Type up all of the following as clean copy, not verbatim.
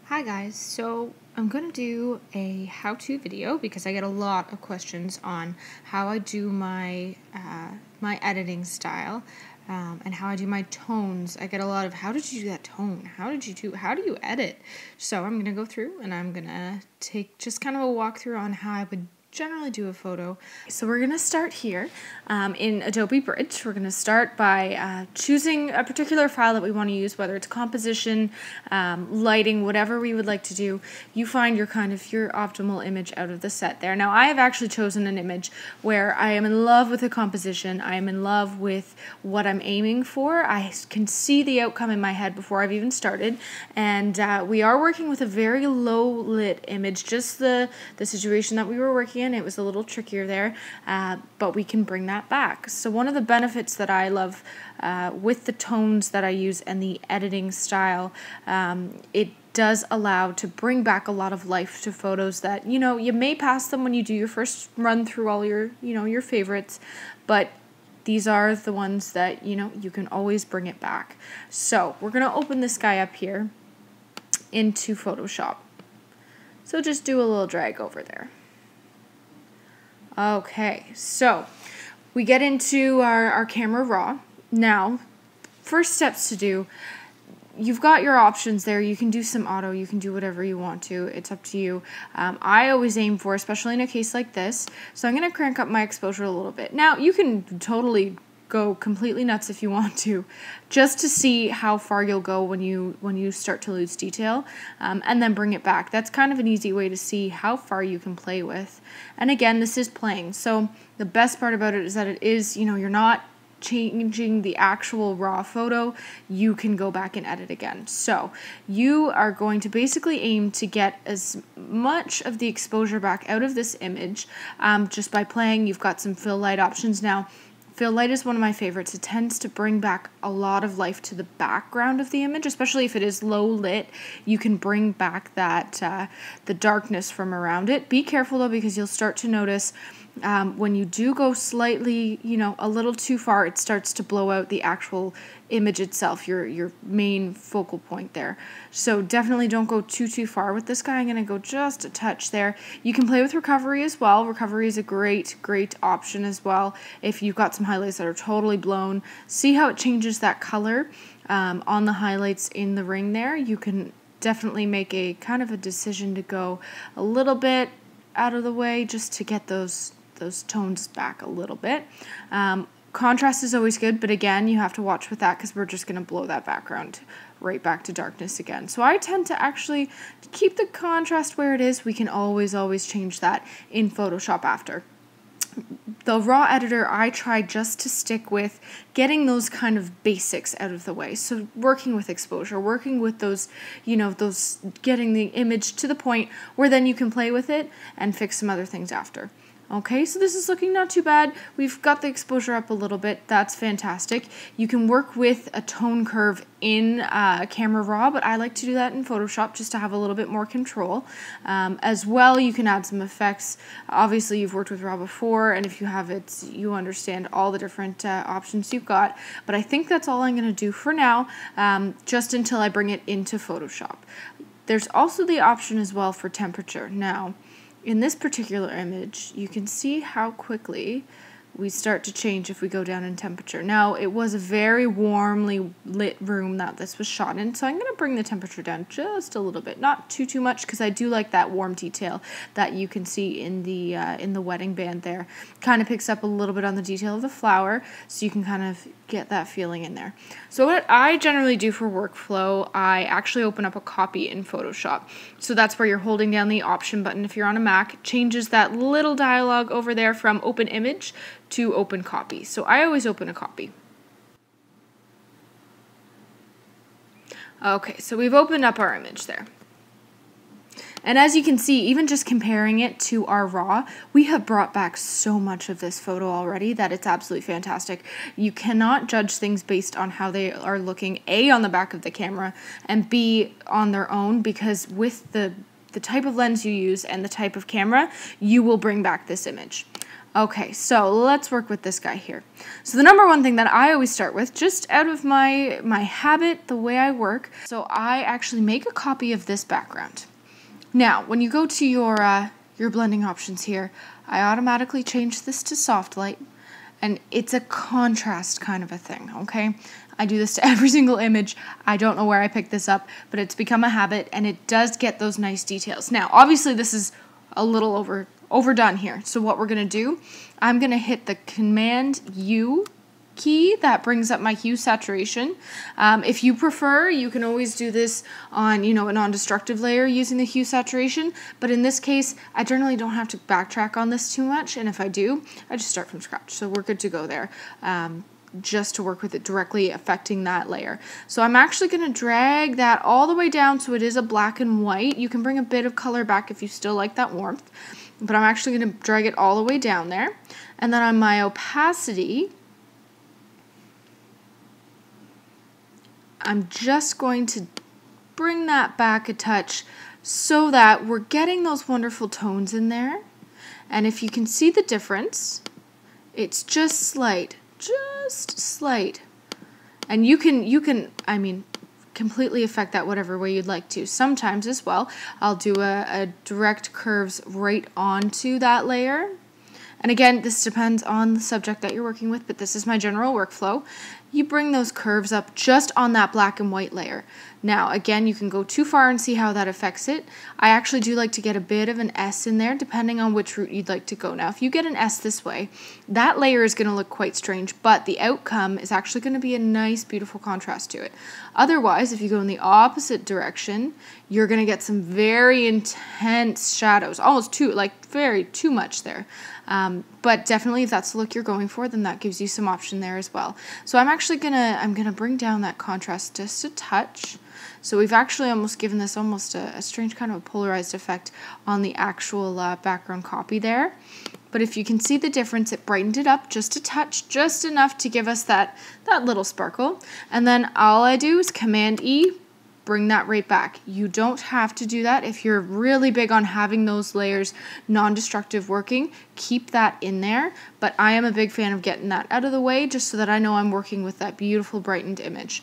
Hi guys, so I'm going to do a how-to video because I get a lot of questions on how I do my my editing style and how I do my tones. I get a lot of how did you do that tone? How do you edit? So I'm going to go through and I'm going to take just kind of a walkthrough on how I would generally do a photo. So we're going to start here in Adobe Bridge. We're going to start by choosing a particular file that we want to use, whether it's composition, lighting, whatever we would like to do. You find your optimal image out of the set there. Now I have actually chosen an image where I am in love with the composition. I am in love with what I'm aiming for. I can see the outcome in my head before I've even started, and we are working with a very low lit image, just the situation that we were working in. It was a little trickier there, but we can bring that back. So one of the benefits that I love with the tones that I use and the editing style, it does allow to bring back a lot of life to photos that, you may pass them when you do your first run through all your, your favorites, but these are the ones that, you can always bring it back. So we're going to open this guy up here into Photoshop. So just do a little drag over there. Okay, so we get into our camera raw. Now, first steps to do, you've got your options there. You can do some auto, you can do whatever you want to. It's up to you. I always aim for, especially in a case like this, so I'm going to crank up my exposure a little bit. Now, you can totally go completely nuts if you want to, just to see how far you'll go when you start to lose detail, and then bring it back. That's kind of an easy way to see how far you can play with. And again, this is playing, so the best part about it is that it is, you're not changing the actual raw photo. You can go back and edit again. So you are going to basically aim to get as much of the exposure back out of this image just by playing. You've got some fill light options now. Fill light is one of my favorites. It tends to bring back a lot of life to the background of the image, especially if it is low lit. You can bring back that the darkness from around it. Be careful though, because you'll start to notice when you do go slightly, a little too far, it starts to blow out the actual image itself, your main focal point there. So definitely don't go too far with this guy. I'm going to go just a touch there. You can play with recovery as well. Recovery is a great option as well. If you've got some highlights that are totally blown, see how it changes that color on the highlights in the ring there. You can definitely make a kind of a decision to go a little bit out of the way just to get those tones back a little bit. Contrast is always good, but again, you have to watch with that because we're just going to blow that background right back to darkness again. So I tend to actually keep the contrast where it is. We can always change that in Photoshop after. The raw editor, I try just to stick with getting those kind of basics out of the way. So working with exposure, working with those, getting the image to the point where then you can play with it and fix some other things after. Okay, so this is looking not too bad. We've got the exposure up a little bit. That's fantastic. You can work with a tone curve in Camera Raw, but I like to do that in Photoshop just to have a little bit more control. As well, you can add some effects. Obviously, you've worked with Raw before, and if you have it, you understand all the different options you've got. But I think that's all I'm going to do for now, just until I bring it into Photoshop. There's also the option as well for temperature. Now, in this particular image, you can see how quickly we start to change if we go down in temperature. Now, it was a very warmly lit room that this was shot in, so I'm going to bring the temperature down just a little bit. Not too much, because I do like that warm detail that you can see in the wedding band there. Kind of picks up a little bit on the detail of the flower, so you can kind of get that feeling in there. So what I generally do for workflow, I actually open up a copy in Photoshop. So that's where you're holding down the option button. If you're on a Mac, changes that little dialog over there from open image to open copy. So I always open a copy. Okay, so we've opened up our image there. And as you can see, even just comparing it to our raw, we have brought back so much of this photo already that it's absolutely fantastic. You cannot judge things based on how they are looking, A, on the back of the camera, and B, on their own, because with the type of lens you use and the type of camera, you will bring back this image. Okay, so let's work with this guy here. So the number one thing that I always start with, just out of my habit, the way I work, so I actually make a copy of this background. Now, when you go to your blending options here, I automatically change this to soft light, and it's a contrast kind of a thing, okay? I do this to every single image. I don't know where I picked this up, but it's become a habit, and it does get those nice details. Now, obviously, this is a little overdone here. So what we're going to do, I'm going to hit the Command U key. That brings up my hue saturation. If you prefer, you can always do this on, a non-destructive layer using the hue saturation. But in this case, I generally don't have to backtrack on this too much. And if I do, I just start from scratch. So we're good to go there. Just to work with it directly affecting that layer. So I'm actually going to drag that all the way down so it is a black and white. You can bring a bit of color back if you still like that warmth, but I'm actually going to drag it all the way down there. And then on my opacity, I'm just going to bring that back a touch so that we're getting those wonderful tones in there. And if you can see the difference, it's just slight. And you can completely affect that whatever way you'd like to. Sometimes as well, I'll do a direct curves right onto that layer. And again, this depends on the subject that you're working with, but this is my general workflow. You bring those curves up just on that black and white layer. Now, again, you can go too far and see how that affects it. I actually do like to get a bit of an S in there, depending on which route you'd like to go. Now, if you get an S this way, that layer is going to look quite strange, but the outcome is actually going to be a nice, beautiful contrast to it. Otherwise, if you go in the opposite direction, you're going to get some very intense shadows, almost too much there. But definitely, if that's the look you're going for, then that gives you some option there as well. So I'm actually gonna bring down that contrast just a touch. So we've actually almost given this almost a strange kind of a polarized effect on the actual background copy there. But if you can see the difference, it brightened it up just a touch, just enough to give us that little sparkle. And then all I do is Command E, bring that right back. You don't have to do that. If you're really big on having those layers non-destructive working, keep that in there. But I am a big fan of getting that out of the way just so that I know I'm working with that beautiful brightened image.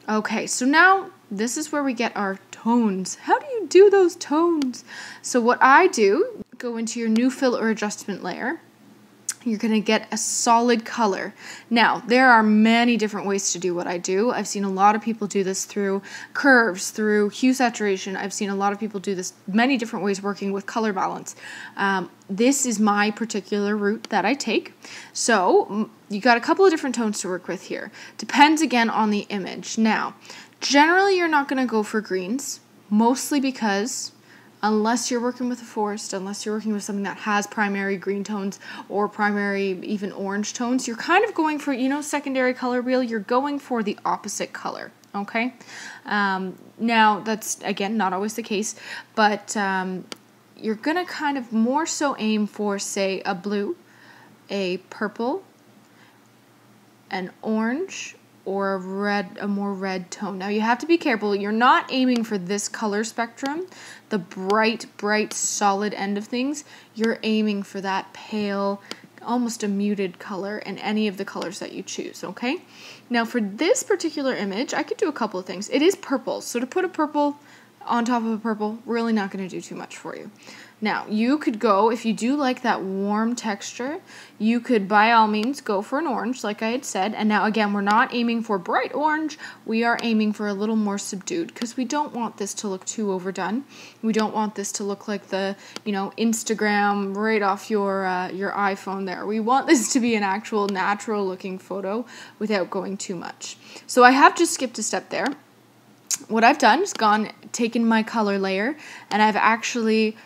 Okay, so now this is where we get our tones. How do you do those tones? So what I do, go into your new fill or adjustment layer. You're going to get a solid color. Now, there are many different ways to do what I do. I've seen a lot of people do this through curves, through hue saturation. I've seen a lot of people do this many different ways working with color balance. This is my particular route that I take. So, you got a couple of different tones to work with here. Depends again on the image. Now, generally you're not going to go for greens, mostly because unless you're working with a forest, unless you're working with something that has primary green tones or primary even orange tones, you're kind of going for, secondary color wheel, you're going for the opposite color, okay? Now, that's, again, not always the case, but you're going to kind of more so aim for, say, a blue, a purple, an orange, or a more red tone. Now you have to be careful. You're not aiming for this color spectrum, the bright, solid end of things. You're aiming for that pale, almost a muted color in any of the colors that you choose, okay? Now for this particular image, I could do a couple of things. It is purple, so to put a purple on top of a purple, really not going to do too much for you. Now, you could go, if you do like that warm texture, you could by all means go for an orange, like I had said. And now, again, we're not aiming for bright orange. We are aiming for a little more subdued because we don't want this to look too overdone. We don't want this to look like the, Instagram right off your iPhone there. We want this to be an actual natural looking photo without going too much. So I have just skipped a step there. What I've done is taken my color layer, and I've actually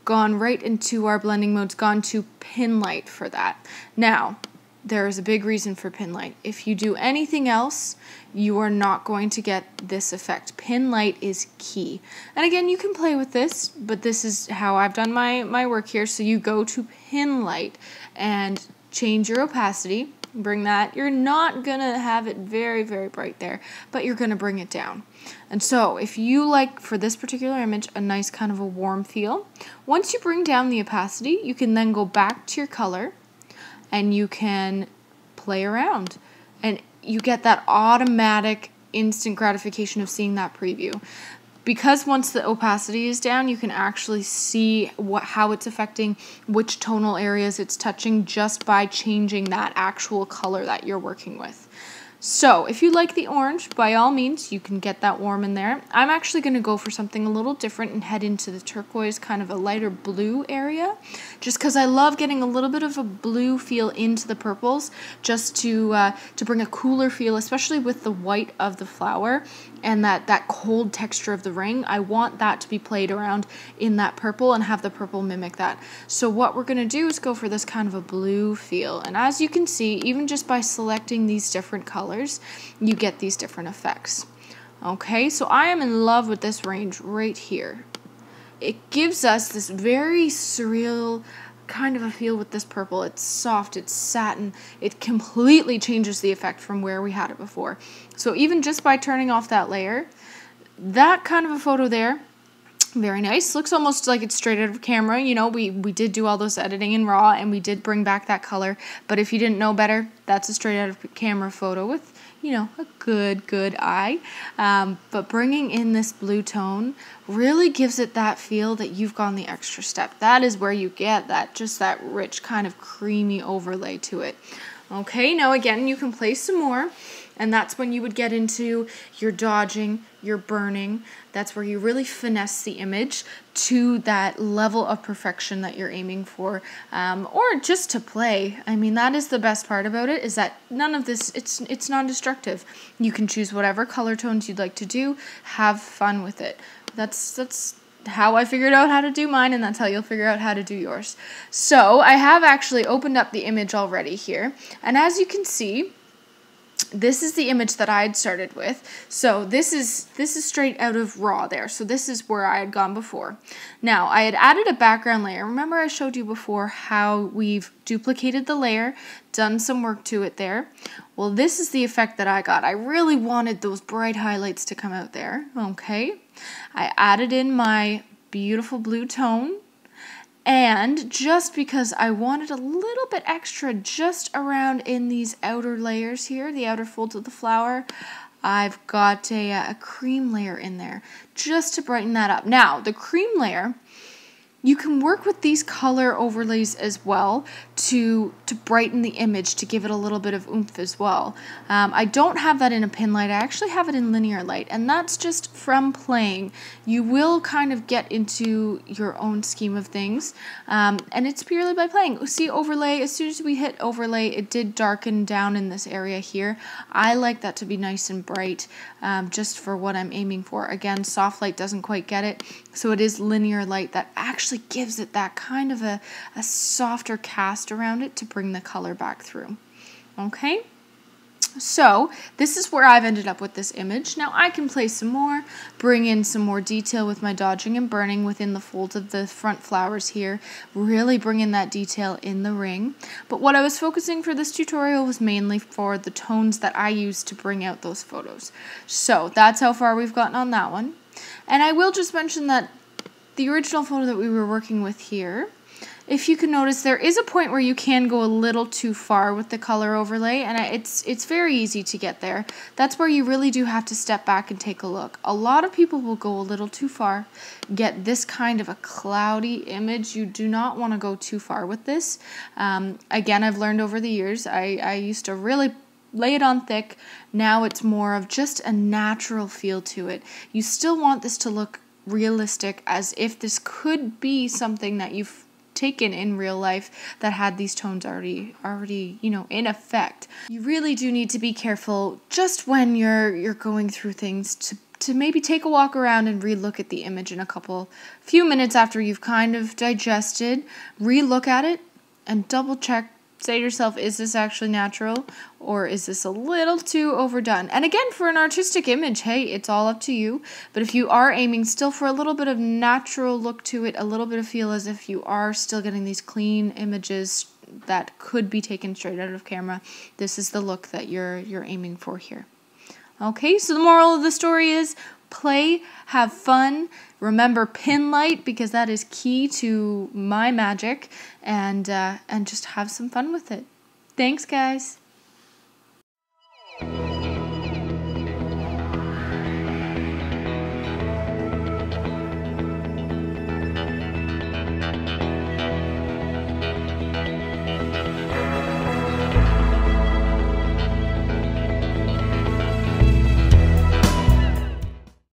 gone right into our blending modes, gone to pin light for that. Now, there is a big reason for pin light. If you do anything else, you are not going to get this effect. Pin light is key. And again, you can play with this, but this is how I've done my work here. So you go to pin light and change your opacity. Bring that. You're not going to have it very, very bright there, but you're going to bring it down. And so if you like, for this particular image, a nice kind of a warm feel, once you bring down the opacity, you can then go back to your color and you can play around. And you get that automatic instant gratification of seeing that preview. Because once the opacity is down, you can actually see how it's affecting which tonal areas it's touching just by changing that actual color that you're working with. So if you like the orange, by all means, you can get that warm in there. I'm actually going to go for something a little different and head into the turquoise, kind of a lighter blue area, just because I love getting a little bit of a blue feel into the purples, just to bring a cooler feel, especially with the white of the flower and that cold texture of the ring. I want that to be played around in that purple and have the purple mimic that. So what we're going to do is go for this kind of a blue feel. And as you can see, even just by selecting these different colors, you get these different effects. Okay, so I am in love with this range right here. It gives us this very surreal kind of a feel with this purple. It's soft, it's satin, it completely changes the effect from where we had it before. So even just by turning off that layer, that kind of a photo there, very nice. Looks almost like it's straight out of camera. You know, we did do all those editing in RAW and we did bring back that color, but if you didn't know better, that's a straight out of camera photo with, you know, a good eye. But bringing in this blue tone really gives it that feel that you've gone the extra step. That is where you get that, just that rich kind of creamy overlay to it. Okay, now again, you can play some more, and that's when you would get into your dodging, your burning. That's where you really finesse the image to that level of perfection that you're aiming for, or just to play. I mean, that is the best part about it, is that none of this, it's non-destructive. You can choose whatever color tones you'd like to do, have fun with it. That's how I figured out how to do mine, and that's how you'll figure out how to do yours. So I have actually opened up the image already here, and as you can see, this is the image that I had started with. So this is straight out of RAW there. So this is where I had gone before. Now I had added a background layer. Remember I showed you before how we've duplicated the layer, done some work to it there. Well, this is the effect that I got. I really wanted those bright highlights to come out there. Okay. I added in my beautiful blue tone. And just because I wanted a little bit extra just around in these outer layers here, the outer folds of the flower, I've got a cream layer in there just to brighten that up. Now, the cream layer, you can work with these color overlays as well to brighten the image, to give it a little bit of oomph as well. I don't have that in a pin light. I actually have it in linear light, and that's just from playing. You will kind of get into your own scheme of things, and it's purely by playing. See overlay, as soon as we hit overlay, it did darken down in this area here. I like that to be nice and bright, just for what I'm aiming for. Again, soft light doesn't quite get it, so it is linear light that actually gives it that kind of a softer cast around it to bring the color back through. Okay, so this is where I've ended up with this image. Now I can play some more, bring in some more detail with my dodging and burning within the folds of the front flowers here, really bring in that detail in the ring. But what I was focusing for this tutorial was mainly for the tones that I used to bring out those photos. So that's how far we've gotten on that one. And I will just mention that the original photo that we were working with here, if you can notice, there is a point where you can go a little too far with the color overlay, and it's very easy to get there. That's where you really do have to step back and take a look. A lot of people will go a little too far, get this kind of a cloudy image. You do not want to go too far with this. Again, I've learned over the years, I used to really lay it on thick. Now it's more of just a natural feel to it. You still want this to look realistic, as if this could be something that you've taken in real life that had these tones already, you know, in effect. You really do need to be careful just when you're going through things to maybe take a walk around and re-look at the image in a few minutes after you've kind of digested, re-look at it and double check. Say to yourself, is this actually natural, or is this a little too overdone? And again, for an artistic image, hey, it's all up to you. But if you are aiming still for a little bit of natural look to it, a little bit of feel as if you are still getting these clean images that could be taken straight out of camera, this is the look that you're aiming for here. Okay, so the moral of the story is play, have fun, remember pin light, because that is key to my magic, and just have some fun with it. Thanks, guys.